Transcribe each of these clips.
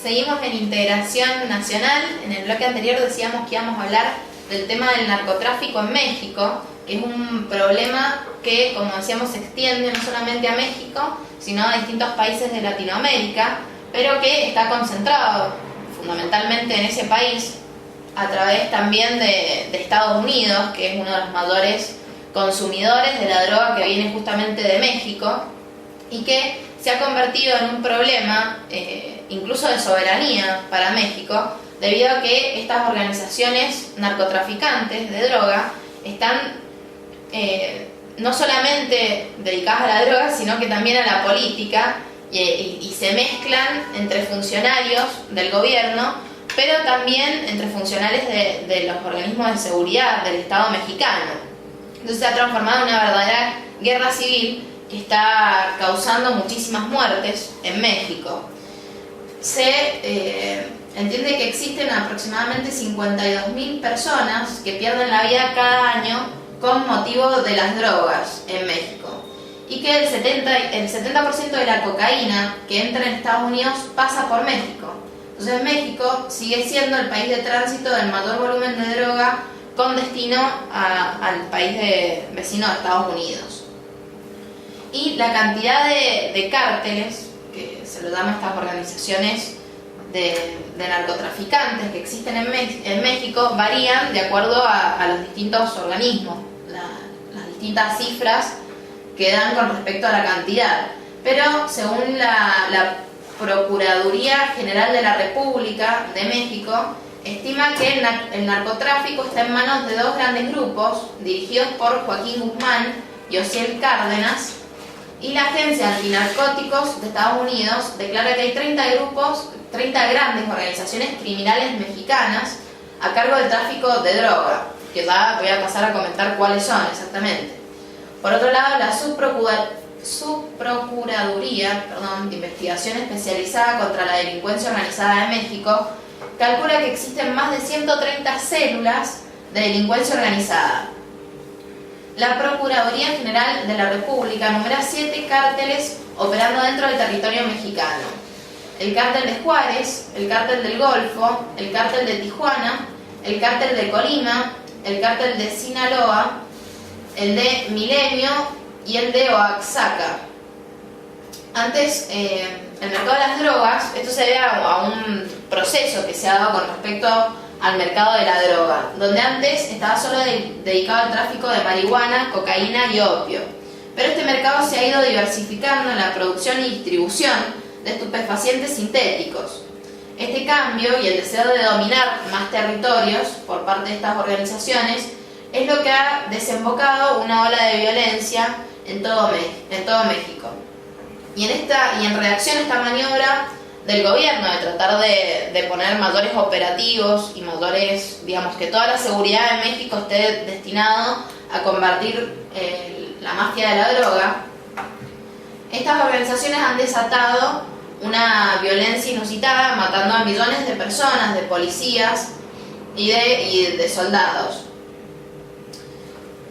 Seguimos en Integración Nacional. En el bloque anterior decíamos que íbamos a hablar del tema del narcotráfico en México, que es un problema que, como decíamos, se extiende no solamente a México, sino a distintos países de Latinoamérica, pero que está concentrado fundamentalmente en ese país, a través también de Estados Unidos, que es uno de los mayores consumidores de la droga que viene justamente de México, y que se ha convertido en un problema incluso de soberanía para México, debido a que estas organizaciones narcotraficantes de droga están no solamente dedicadas a la droga, sino que también a la política, y se mezclan entre funcionarios del gobierno, pero también entre funcionarios de los organismos de seguridad del Estado mexicano. Entonces se ha transformado en una verdadera guerra civil que está causando muchísimas muertes en México. Se entiende que existen aproximadamente 52.000 personas que pierden la vida cada año con motivo de las drogas en México, y que el 70% de la cocaína que entra en Estados Unidos pasa por México. Entonces México sigue siendo el país de tránsito del mayor volumen de droga con destino al país vecino de Estados Unidos. Y la cantidad de cárteles, que se lo llaman estas organizaciones de narcotraficantes que existen en México, varían de acuerdo a los distintos organismos, las distintas cifras que dan con respecto a la cantidad. Pero según la Procuraduría General de la República de México, estima que el narcotráfico está en manos de dos grandes grupos dirigidos por Joaquín Guzmán y Osiel Cárdenas, y la Agencia Antinarcóticos de Estados Unidos declara que hay 30 grandes organizaciones criminales mexicanas a cargo del tráfico de droga, que ya voy a pasar a comentar cuáles son exactamente. Por otro lado, la Subprocuraduría de Investigación Especializada contra la Delincuencia Organizada de México calcula que existen más de 130 células de delincuencia organizada. La Procuraduría General de la República enumera 7 cárteles operando dentro del territorio mexicano: el cártel de Juárez, el cártel del Golfo, el cártel de Tijuana, el cártel de Colima, el cártel de Sinaloa, el de Milenio y el de Oaxaca. Antes, el mercado de las drogas, esto se debe a un proceso que se ha dado con respecto al mercado de la droga, donde antes estaba solo dedicado al tráfico de marihuana, cocaína y opio. Pero este mercado se ha ido diversificando en la producción y distribución de estupefacientes sintéticos. Este cambio y el deseo de dominar más territorios por parte de estas organizaciones es lo que ha desembocado una ola de violencia en todo México. Y en reacción a esta maniobra del gobierno de tratar de poner mayores operativos y mayores, digamos, que toda la seguridad de México esté destinado a combatir la mafia de la droga, estas organizaciones han desatado una violencia inusitada, matando a millones de personas, de policías y de soldados.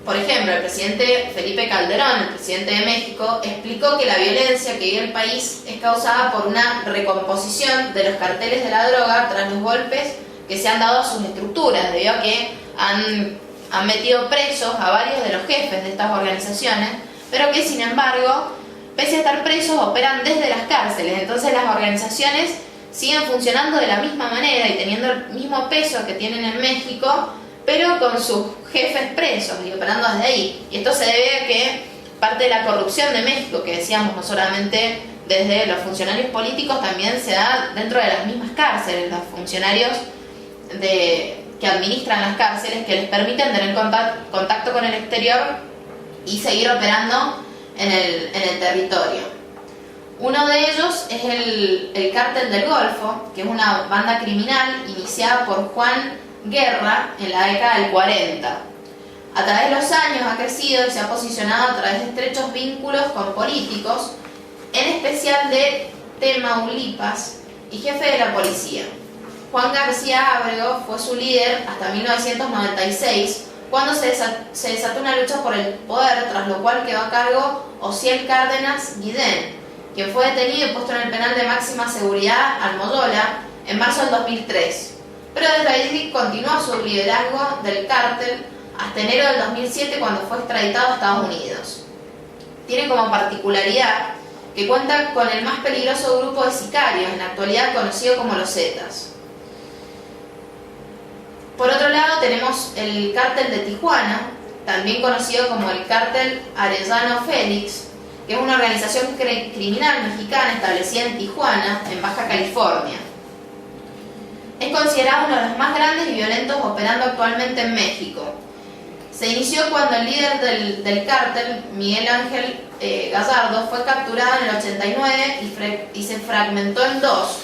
Por ejemplo, el presidente Felipe Calderón, el presidente de México, explicó que la violencia que vive el país es causada por una recomposición de los carteles de la droga tras los golpes que se han dado a sus estructuras, debido a que han metido presos a varios de los jefes de estas organizaciones, pero que sin embargo, pese a estar presos, operan desde las cárceles. Entonces las organizaciones siguen funcionando de la misma manera y teniendo el mismo peso que tienen en México, pero con sus jefes presos y operando desde ahí. Y esto se debe a que parte de la corrupción de México, que decíamos no solamente desde los funcionarios políticos, también se da dentro de las mismas cárceles, los funcionarios que administran las cárceles, que les permiten tener contacto con el exterior y seguir operando en el territorio. Uno de ellos es el Cártel del Golfo, que es una banda criminal iniciada por Juan Guerra en la década del 40. A través de los años ha crecido y se ha posicionado a través de estrechos vínculos con políticos, en especial de Tamaulipas, y jefe de la policía. Juan García Ábrego fue su líder hasta 1996, cuando se desató una lucha por el poder, tras lo cual quedó a cargo Osiel Cárdenas Guillén, quien fue detenido y puesto en el penal de máxima seguridad Almodola en marzo del 2003. Pero desde ahí continuó su liderazgo del cártel hasta enero del 2007, cuando fue extraditado a Estados Unidos. Tiene como particularidad que cuenta con el más peligroso grupo de sicarios, en la actualidad conocido como los Zetas. Por otro lado tenemos el cártel de Tijuana, también conocido como el cártel Arellano Félix, que es una organización criminal mexicana establecida en Tijuana, en Baja California. Es considerado uno de los más grandes y violentos operando actualmente en México. Se inició cuando el líder del cártel, Miguel Ángel Gallardo, fue capturado en el 89 y se fragmentó en dos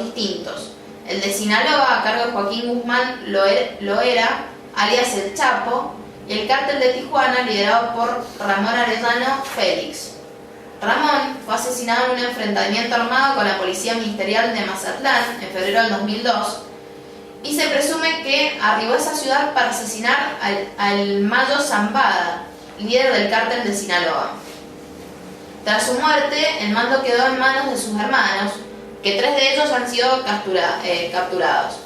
distintos. El de Sinaloa, a cargo de Joaquín Guzmán Loera, alias El Chapo, y el cártel de Tijuana, liderado por Ramón Arellano Félix. Ramón fue asesinado en un enfrentamiento armado con la Policía Ministerial de Mazatlán en febrero del 2002, y se presume que arribó a esa ciudad para asesinar al Mayo Zambada, líder del cártel de Sinaloa. Tras su muerte, el mando quedó en manos de sus hermanos, que 3 de ellos han sido capturados.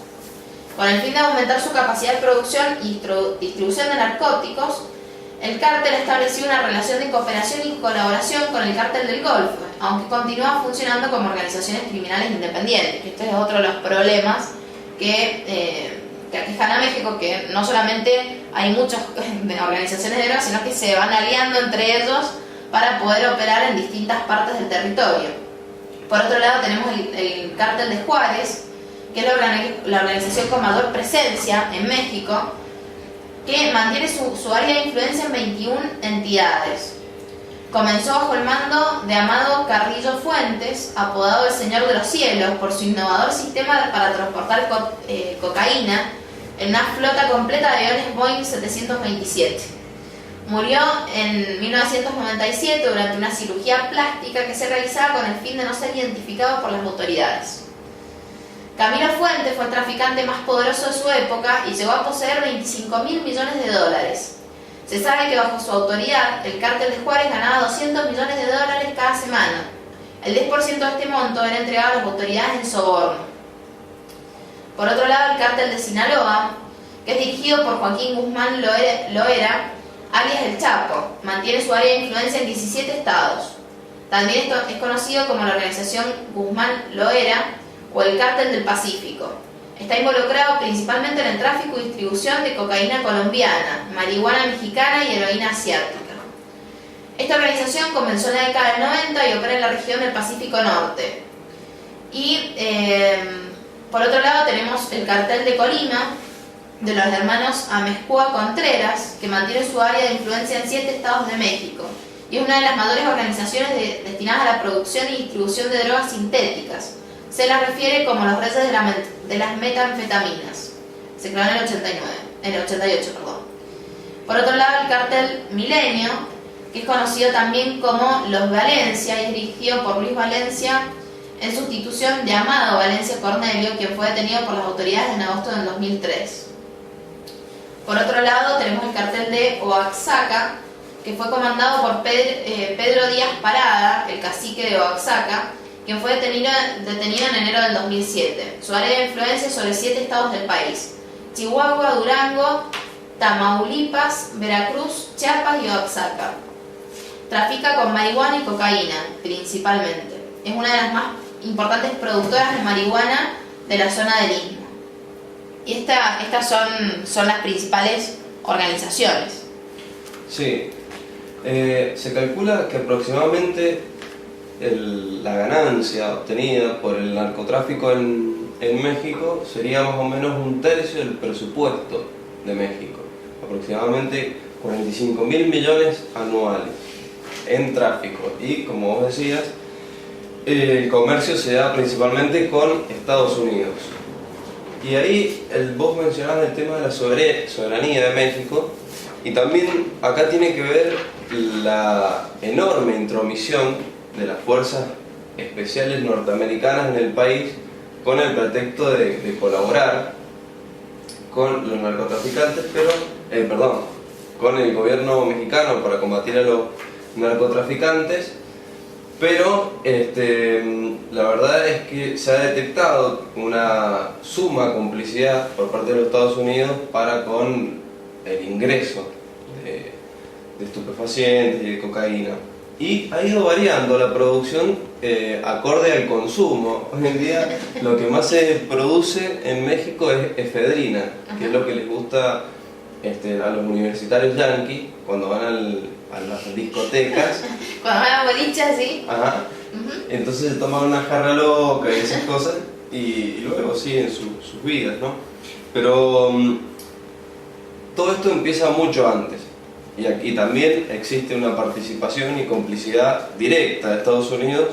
Con el fin de aumentar su capacidad de producción y distribución de narcóticos, el cártel estableció una relación de cooperación y colaboración con el cártel del Golfo, aunque continúa funcionando como organizaciones criminales independientes. Este es otro de los problemas que aquejan a México, que no solamente hay muchas organizaciones de drogas, sino que se van aliando entre ellos para poder operar en distintas partes del territorio. Por otro lado tenemos el cártel de Juárez, que es la organización con mayor presencia en México, que mantiene su área de influencia en 21 entidades. Comenzó bajo el mando de Amado Carrillo Fuentes, apodado el Señor de los Cielos, por su innovador sistema para transportar cocaína en una flota completa de aviones Boeing 727. Murió en 1997 durante una cirugía plástica que se realizaba con el fin de no ser identificado por las autoridades. Camilo Fuentes fue el traficante más poderoso de su época y llegó a poseer 25.000 millones de dólares. Se sabe que bajo su autoridad, el cártel de Juárez ganaba 200 millones de dólares cada semana. El 10% de este monto era entregado a las autoridades en soborno. Por otro lado, el cártel de Sinaloa, que es dirigido por Joaquín Guzmán Loera, alias El Chapo, mantiene su área de influencia en 17 estados. También es conocido como la organización Guzmán Loera o el cártel del Pacífico. Está involucrado principalmente en el tráfico y distribución de cocaína colombiana, marihuana mexicana y heroína asiática. Esta organización comenzó en la década del 90 y opera en la región del Pacífico Norte. Y por otro lado tenemos el cartel de Colima, de los hermanos Amezcua Contreras, que mantiene su área de influencia en 7 estados de México, y es una de las mayores organizaciones destinadas a la producción y distribución de drogas sintéticas. Se las refiere como los reyes de las metanfetaminas. Se creó en el 88. Por otro lado, el cártel Milenio, que es conocido también como Los Valencia, y es dirigido por Luis Valencia, en sustitución de Amado Valencia Cornelio, quien fue detenido por las autoridades en agosto del 2003. Por otro lado, tenemos el cartel de Oaxaca, que fue comandado por Pedro Díaz Parada, el cacique de Oaxaca, quien fue detenido en enero del 2007. Su área de influencia es sobre 7 estados del país: Chihuahua, Durango, Tamaulipas, Veracruz, Chiapas y Oaxaca. Trafica con marihuana y cocaína, principalmente. Es una de las más importantes productoras de marihuana de la zona del Istmo. Y estas son las principales organizaciones. Sí. Se calcula que aproximadamente la ganancia obtenida por el narcotráfico en México sería más o menos 1/3 del presupuesto de México, aproximadamente 45.000 millones anuales en tráfico. Y como vos decías, el comercio se da principalmente con Estados Unidos. Y ahí vos mencionabas el tema de la soberanía de México, y también acá tiene que ver la enorme intromisión de las fuerzas especiales norteamericanas en el país con el pretexto de colaborar con los narcotraficantes, con el gobierno mexicano para combatir a los narcotraficantes, Pero la verdad es que se ha detectado una suma complicidad por parte de los Estados Unidos para con el ingreso de estupefacientes y de cocaína. Y ha ido variando la producción acorde al consumo. Hoy en día lo que más se produce en México es efedrina, que es lo que les gusta a los universitarios yanquis cuando van a las discotecas. Cuando van a bolichas, sí. Ajá. Entonces se toman una jarra loca y esas cosas y luego siguen sus vidas, ¿no? Pero todo esto empieza mucho antes. Y aquí también existe una participación y complicidad directa de Estados Unidos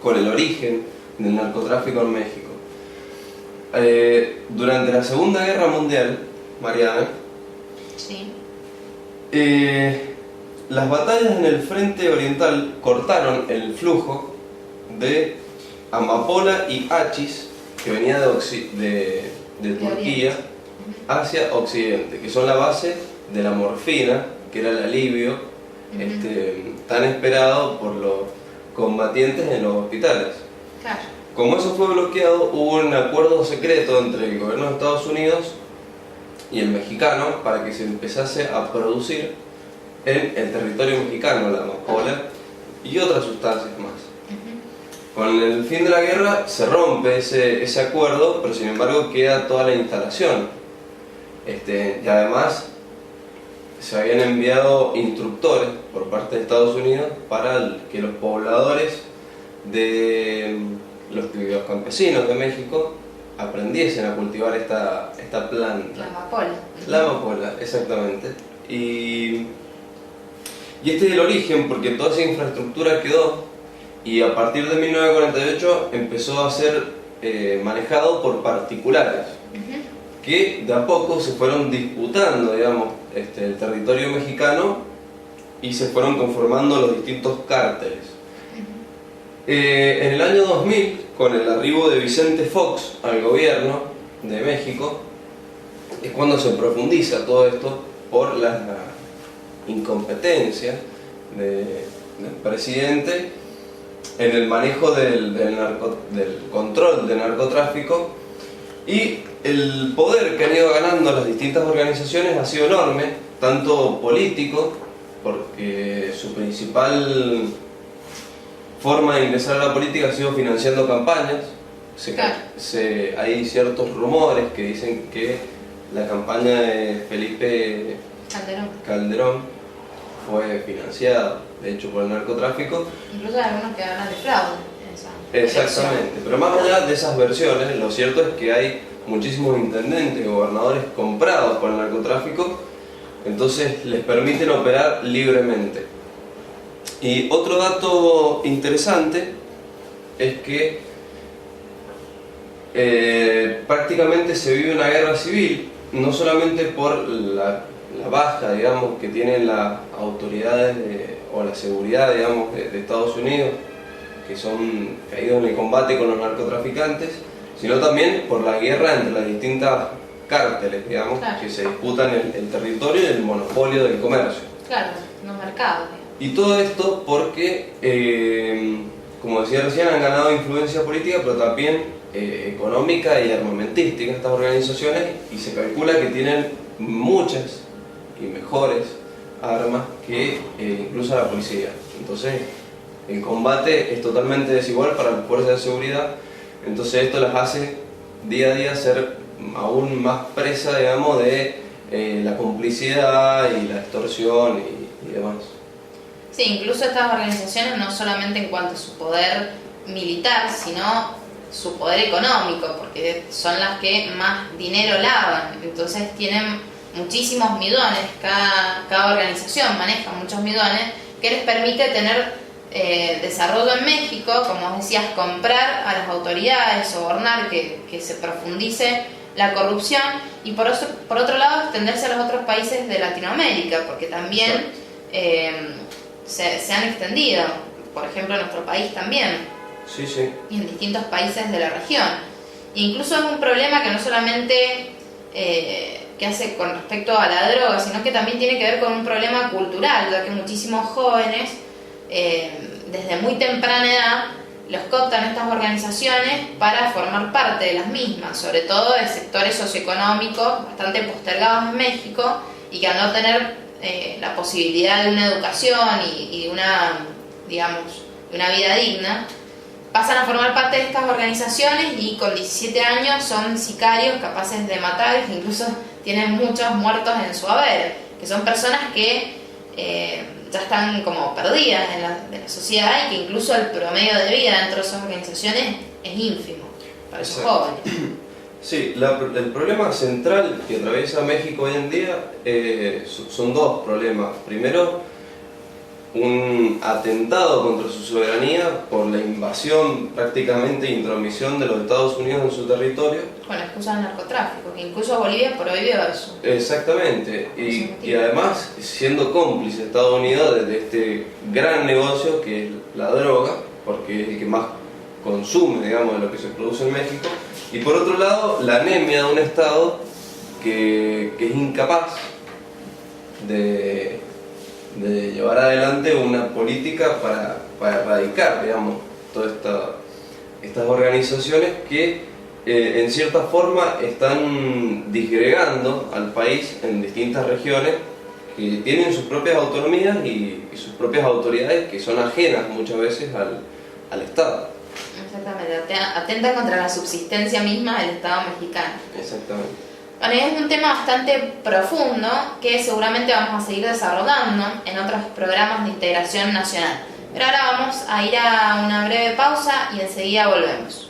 con el origen del narcotráfico en México. Durante la Segunda Guerra Mundial, Mariana, sí, las batallas en el frente oriental cortaron el flujo de amapola y hachís que venía de Turquía hacia Occidente, que son la base de la morfina, que era el alivio tan esperado por los combatientes en los hospitales. Claro. Como eso fue bloqueado, hubo un acuerdo secreto entre el gobierno de Estados Unidos y el mexicano para que se empezase a producir en el territorio mexicano la amapola y otras sustancias más. Con el fin de la guerra se rompe ese acuerdo, pero sin embargo queda toda la instalación. Y además se habían enviado instructores por parte de Estados Unidos para que los pobladores de los campesinos de México aprendiesen a cultivar esta planta. La amapola. La amapola, exactamente. Y este es el origen, porque toda esa infraestructura quedó y a partir de 1948 empezó a ser manejado por particulares que de a poco se fueron disputando, digamos, el territorio mexicano y se fueron conformando los distintos cárteles. En el año 2000, con el arribo de Vicente Fox al gobierno de México, es cuando se profundiza todo esto por la incompetencia del presidente en el manejo del control del narcotráfico, y el poder que han ido ganando las distintas organizaciones ha sido enorme, tanto político, porque su principal forma de ingresar a la política ha sido financiando campañas. Hay ciertos rumores que dicen que la campaña de Felipe Calderón fue financiada, de hecho, por el narcotráfico. Incluso hay algunos que hablan de fraude. Exactamente, pero más allá de esas versiones, lo cierto es que hay muchísimos intendentes, gobernadores comprados por el narcotráfico, entonces les permiten operar libremente. Y otro dato interesante es que prácticamente se vive una guerra civil, no solamente por la baja, digamos, que tienen las autoridades o la seguridad, digamos, de Estados Unidos, que son caídos en el combate con los narcotraficantes, sino también por la guerra entre las distintas cárteles, digamos, que se disputan el territorio y el monopolio del comercio. Claro, los mercados. Y todo esto porque, como decía recién, han ganado influencia política, pero también económica y armamentística estas organizaciones, y se calcula que tienen muchas y mejores armas que incluso la policía. Entonces, el combate es totalmente desigual para las fuerzas de seguridad, entonces esto las hace día a día ser aún más presa, digamos, de la complicidad y la extorsión y demás. Sí, incluso estas organizaciones no solamente en cuanto a su poder militar, sino su poder económico, porque son las que más dinero lavan, entonces tienen muchísimos millones, cada organización maneja muchos millones, que les permite tener desarrollo en México, como vos decías, comprar a las autoridades, sobornar, que se profundice la corrupción, y por otro lado extenderse a los otros países de Latinoamérica, porque también se han extendido, por ejemplo en nuestro país también, sí, sí, y en distintos países de la región. E incluso es un problema que no solamente que hace con respecto a la droga, sino que también tiene que ver con un problema cultural, ya que muchísimos jóvenes desde muy temprana edad los cooptan estas organizaciones para formar parte de las mismas, sobre todo de sectores socioeconómicos bastante postergados en México y que al no tener la posibilidad de una educación y de una, digamos, de una vida digna, pasan a formar parte de estas organizaciones y con 17 años son sicarios capaces de matar, que incluso tienen muchos muertos en su haber, que son personas que ya están como perdidas de la sociedad y que incluso el promedio de vida dentro de esas organizaciones es ínfimo para esos jóvenes. Sí, el problema central que atraviesa México hoy en día son dos problemas. Primero, un atentado contra su soberanía por la invasión, prácticamente intromisión de los Estados Unidos en su territorio. Con la excusa del narcotráfico, que incluso Bolivia prohibió eso. Exactamente, y además siendo cómplice Estados Unidos de este gran negocio que es la droga, porque es el que más consume, digamos, de lo que se produce en México. Y por otro lado, la anemia de un Estado que es incapaz de llevar adelante una política para erradicar, digamos, todas estas organizaciones que en cierta forma están disgregando al país en distintas regiones que tienen sus propias autonomías y sus propias autoridades que son ajenas muchas veces al Estado. Exactamente, atenta contra la subsistencia misma del Estado mexicano. Exactamente. Bueno, es un tema bastante profundo que seguramente vamos a seguir desarrollando en otros programas de integración nacional. Pero ahora vamos a ir a una breve pausa y enseguida volvemos.